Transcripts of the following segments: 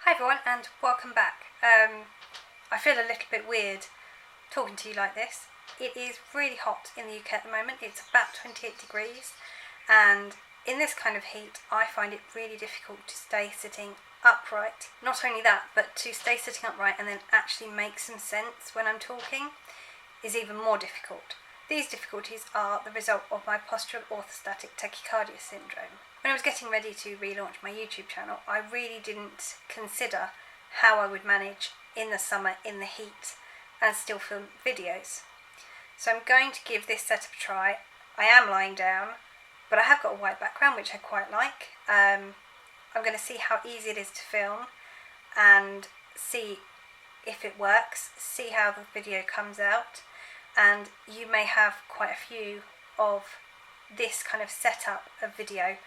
Hi everyone and welcome back. I feel a little bit weird talking to you like this. It is really hot in the UK at the moment. It's about 28 degrees and in this kind of heat I find it really difficult to stay sitting upright. Not only that, but to stay sitting upright and then actually make some sense when I'm talking is even more difficult. These difficulties are the result of my postural orthostatic tachycardia syndrome. When I was getting ready to relaunch my YouTube channel, I really didn't consider how I would manage in the summer in the heat and still film videos. So I'm going to give this setup a try. I am lying down, but I have got a white background which I quite like. I'm going to see how easy it is to film and see if it works, see how the video comes out. And you may have quite a few of this kind of setup of video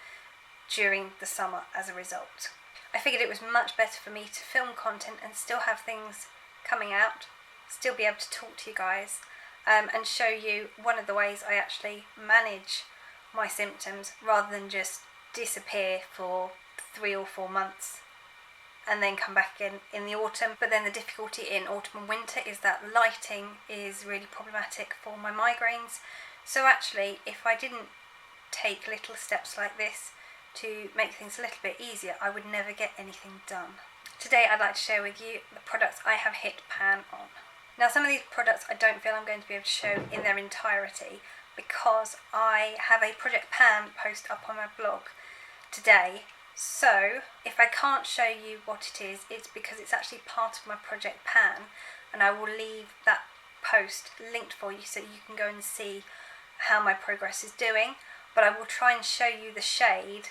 during the summer as a result. I figured it was much better for me to film content and still have things coming out, still be able to talk to you guys, and show you one of the ways I actually manage my symptoms rather than just disappear for 3 or 4 months and then come back again in the autumn. But then the difficulty in autumn and winter is that lighting is really problematic for my migraines. So actually, if I didn't take little steps like this to make things a little bit easier, I would never get anything done. Today I'd like to share with you the products I have hit pan on. Now some of these products I don't feel I'm going to be able to show in their entirety because I have a Project Pan post up on my blog today. So if I can't show you what it is, it's because it's actually part of my Project Pan, and I will leave that post linked for you so you can go and see how my progress is doing. But I will try and show you the shade,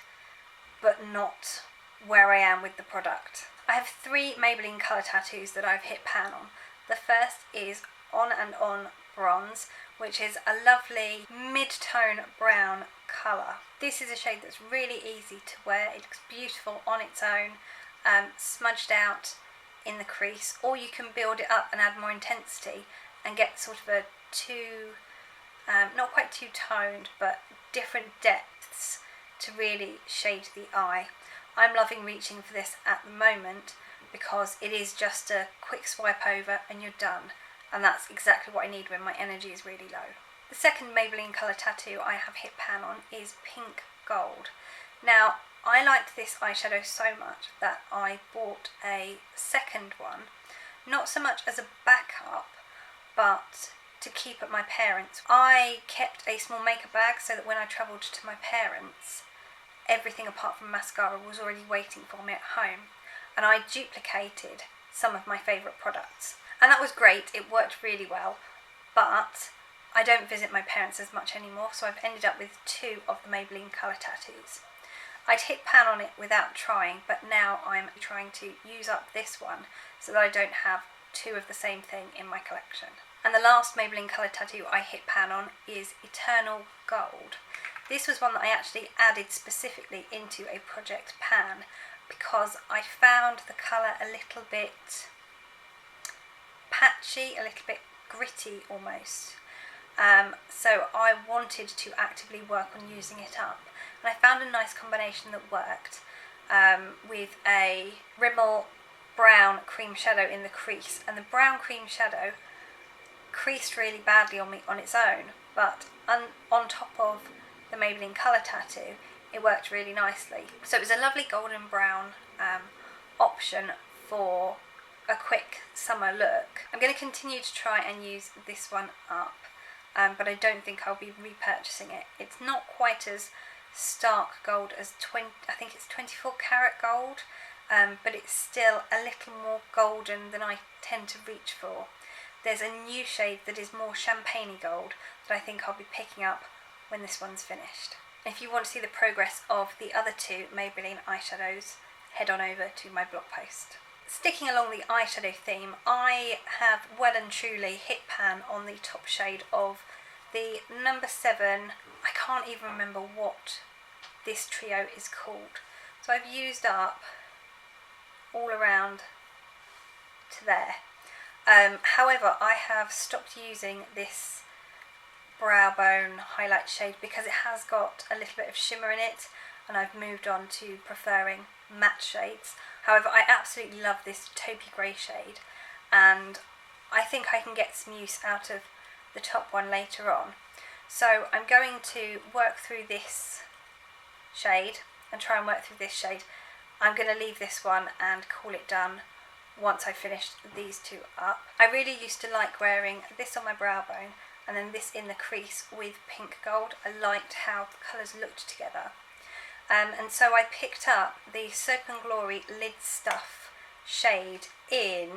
but not where I am with the product. I have 3 Maybelline colour tattoos that I've hit pan on. The first is On and On Bronze, which is a lovely mid-tone brown colour. This is a shade that's really easy to wear. It looks beautiful on its own, smudged out in the crease, or you can build it up and add more intensity and get sort of a not quite two-toned, but different depths to really shade the eye. I'm loving reaching for this at the moment because it is just a quick swipe over and you're done, and that's exactly what I need when my energy is really low. The second Maybelline colour tattoo I have hit pan on is Pink Gold. Now, I liked this eyeshadow so much that I bought a second one, not so much as a backup, but to keep at my parents'. I kept a small makeup bag so that when I travelled to my parents', everything apart from mascara was already waiting for me at home, and I duplicated some of my favourite products. And that was great, it worked really well, but I don't visit my parents as much anymore, so I've ended up with 2 of the Maybelline colour tattoos. I'd hit pan on it without trying, but now I'm trying to use up this one so that I don't have 2 of the same thing in my collection. And the last Maybelline colour tattoo I hit pan on is Eternal Gold. This was one that I actually added specifically into a Project Pan because I found the colour a little bit patchy, a little bit gritty almost. So I wanted to actively work on using it up, and I found a nice combination that worked with a Rimmel brown cream shadow in the crease, and the brown cream shadow creased really badly on me on its own, but on top of the Maybelline colour tattoo it worked really nicely. So it was a lovely golden brown option for a quick summer look. I'm going to continue to try and use this one up, but I don't think I'll be repurchasing it. It's not quite as stark gold as I think it's 24 karat gold, but it's still a little more golden than I tend to reach for. There's a new shade that is more champagne-y gold that I think I'll be picking up when this one's finished. If you want to see the progress of the other 2 Maybelline eyeshadows, head on over to my blog post. Sticking along the eyeshadow theme, I have well and truly hit pan on the top shade of the number 7, I can't even remember what this trio is called. So I've used up all around to there. However, I have stopped using this brow bone highlight shade because it has got a little bit of shimmer in it, and I've moved on to preferring matte shades. However, I absolutely love this taupey grey shade, and I think I can get some use out of the top one later on. So I'm going to work through this shade and try and work through this shade. I'm going to leave this one and call it done once I've finished these two up. I really used to like wearing this on my brow bone and then this in the crease with pink gold. I liked how the colours looked together. And so I picked up the Soap and Glory Lid Stuff shade in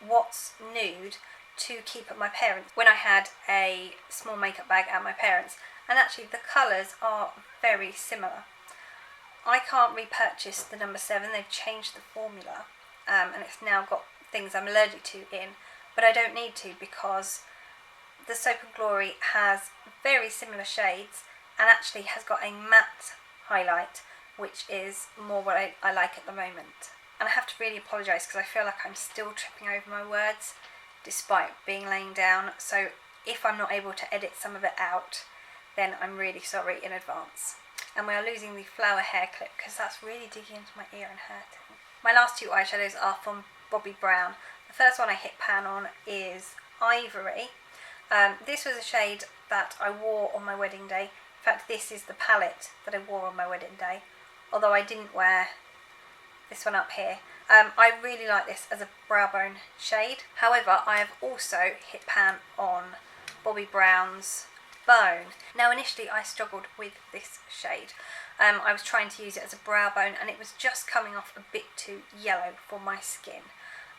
What's Nude to keep at my parents' when I had a small makeup bag at my parents', and actually the colours are very similar. I can't repurchase the number 7, they've changed the formula, and it's now got things I'm allergic to in, but I don't need to because the Soap and Glory has very similar shades and actually has got a matte highlight, which is more what I like at the moment. And I have to really apologise because I feel like I'm still tripping over my words despite being laying down, so if I'm not able to edit some of it out, then I'm really sorry in advance. And we are losing the flower hair clip because that's really digging into my ear and hurting. My last two eyeshadows are from Bobbi Brown. The first one I hit pan on is Ivory. This was a shade that I wore on my wedding day. In fact, this is the palette that I wore on my wedding day, although I didn't wear this one up here. I really like this as a brow bone shade. However, I have also hit pan on Bobbi Brown's Bone. Now initially I struggled with this shade. I was trying to use it as a brow bone and it was just coming off a bit too yellow for my skin.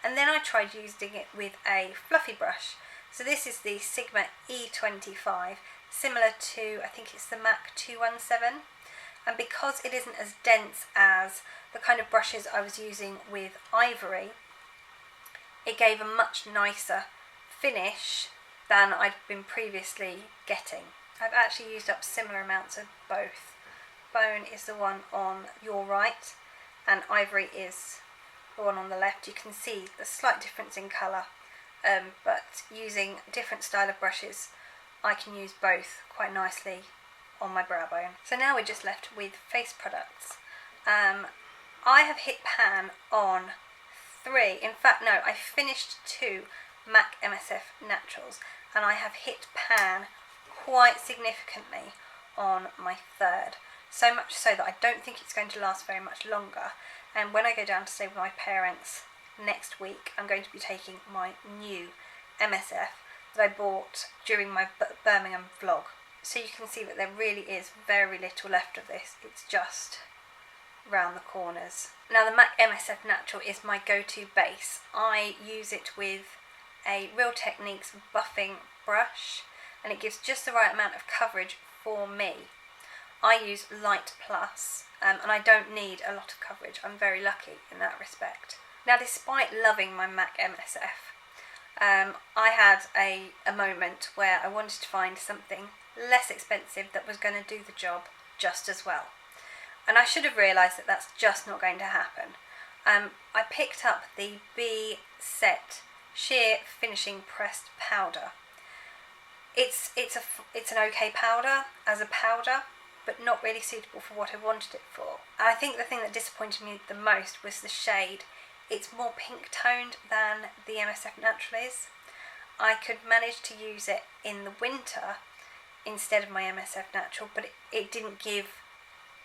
And then I tried using it with a fluffy brush. So this is the Sigma E25, similar to, I think it's the MAC 217. And because it isn't as dense as the kind of brushes I was using with Ivory, it gave a much nicer finish than I'd been previously getting. I've actually used up similar amounts of both. Bone is the one on your right and Ivory is the one on the left. You can see the slight difference in colour, but using different style of brushes I can use both quite nicely on my brow bone. So now we're just left with face products. I have hit pan on 3, in fact no, I finished 2 MAC MSF Naturals and I have hit pan quite significantly on my 3rd. So much so that I don't think it's going to last very much longer, and when I go down to stay with my parents next week I'm going to be taking my new MSF that I bought during my Birmingham vlog. So you can see that there really is very little left of this, it's just round the corners. Now the MAC MSF Natural is my go-to base. I use it with a Real Techniques buffing brush and it gives just the right amount of coverage for me. I use Light Plus and I don't need a lot of coverage. I'm very lucky in that respect. Now despite loving my MAC MSF, I had a moment where I wanted to find something less expensive that was going to do the job just as well. And I should have realised that that's just not going to happen. I picked up the B Set Sheer Finishing Pressed Powder. It's an okay powder as a powder, but not really suitable for what I wanted it for. And I think the thing that disappointed me the most was the shade. It's more pink toned than the MSF Natural is. I could manage to use it in the winter instead of my MSF Natural, but it didn't give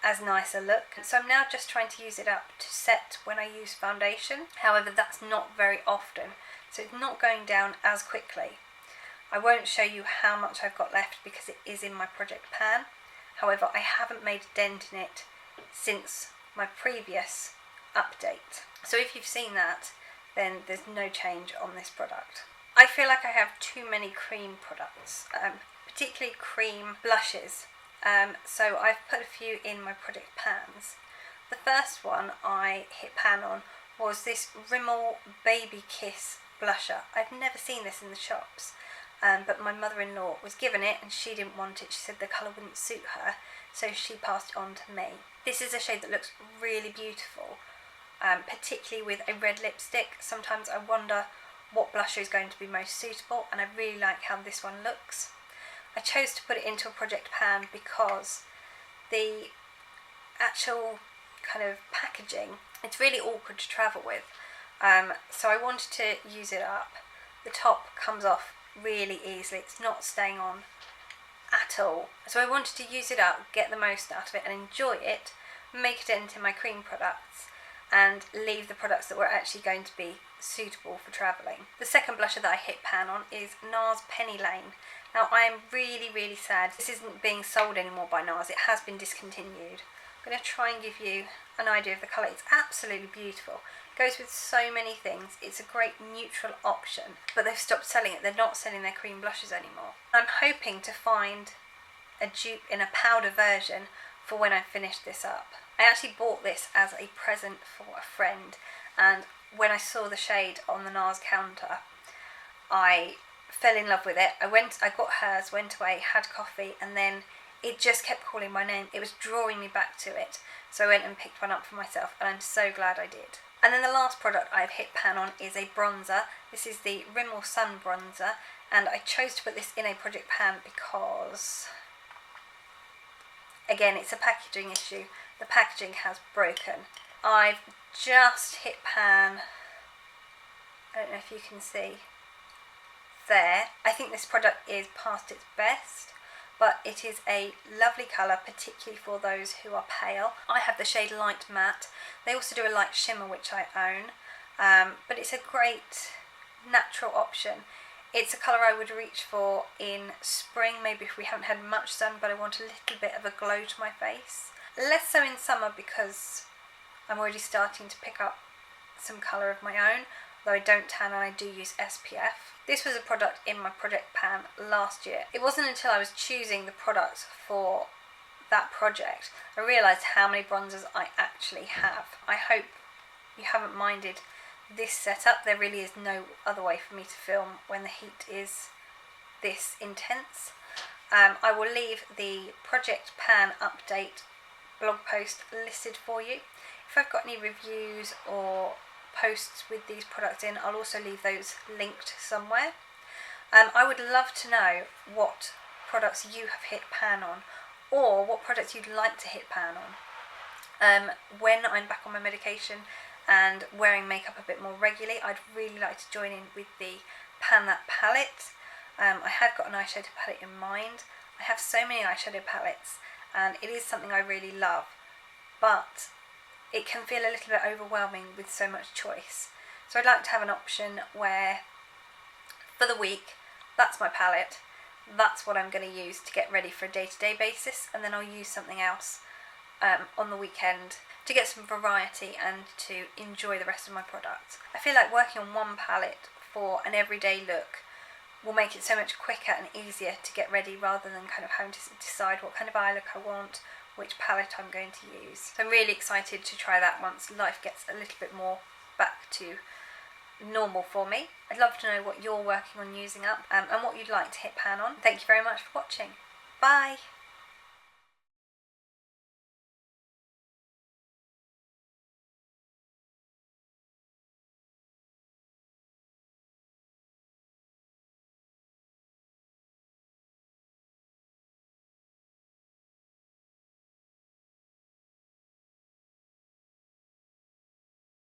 as nice a look. So I'm now just trying to use it up to set when I use foundation. However, that's not very often, so it's not going down as quickly. I won't show you how much I've got left because it is in my project pan. However, I haven't made a dent in it since my previous update. So if you've seen that, then there's no change on this product. I feel like I have too many cream products, particularly cream blushes. So I've put a few in my project pans. The first one I hit pan on was this Rimmel Baby Kiss blusher. I've never seen this in the shops, but my mother-in-law was given it and she didn't want it. She said the colour wouldn't suit her, so she passed it on to me. This is a shade that looks really beautiful, particularly with a red lipstick. Sometimes I wonder what blusher is going to be most suitable, and I really like how this one looks. I chose to put it into a project pan because the actual kind of packaging It's really awkward to travel with. So I wanted to use it up. The top comes off really easily. It's not staying on at all. So I wanted to use it up, get the most out of it and enjoy it, make it into my cream products and leave the products that were actually going to be suitable for travelling. The second blusher that I hit pan on is NARS Penny Lane. Now I am really sad this isn't being sold anymore by NARS. It has been discontinued. I'm going to try and give you an idea of the colour. It's absolutely beautiful. It goes with so many things. It's a great neutral option, but they've stopped selling it. They're not selling their cream blushes anymore. I'm hoping to find a dupe in a powder version for when I finish this up. I actually bought this as a present for a friend, and when I saw the shade on the NARS counter, I fell in love with it. I got hers, went away, had coffee, and then it just kept calling my name. It was drawing me back to it. So I went and picked one up for myself, and I'm so glad I did. And then the last product I've hit pan on is a bronzer. This is the Rimmel Sun bronzer, and I chose to put this in a project pan because, again, it's a packaging issue. The packaging has broken. I've just hit pan, I don't know if you can see, there. I think this product is past its best, but it is a lovely colour, particularly for those who are pale. I have the shade Light Matte. They also do a light shimmer, which I own, but it's a great natural option. It's a colour I would reach for in spring, maybe if we haven't had much sun, but I want a little bit of a glow to my face. Less so in summer because I'm already starting to pick up some colour of my own, though I don't tan and I do use SPF. This was a product in my project pan last year. It wasn't until I was choosing the products for that project I realised how many bronzers I actually have. I hope you haven't minded this setup. There really is no other way for me to film when the heat is this intense. I will leave the project pan update blog post listed for you. If I've got any reviews or posts with these products in, I'll also leave those linked somewhere. I would love to know what products you have hit pan on, or what products you'd like to hit pan on. When I'm back on my medication and wearing makeup a bit more regularly, I'd really like to join in with the Pan That palette. I have got an eyeshadow palette in mind. I have so many eyeshadow palettes and it is something I really love, but it can feel a little bit overwhelming with so much choice. So I'd like to have an option where for the week, that's my palette, that's what I'm going to use to get ready for a day-to-day basis, and then I'll use something else on the weekend to get some variety and to enjoy the rest of my products. I feel like working on one palette for an everyday look will make it so much quicker and easier to get ready, rather than kind of having to decide what kind of eye look I want, which palette I'm going to use. So I'm really excited to try that once life gets a little bit more back to normal for me. I'd love to know what you're working on using up and what you'd like to hit pan on. Thank you very much for watching. Bye!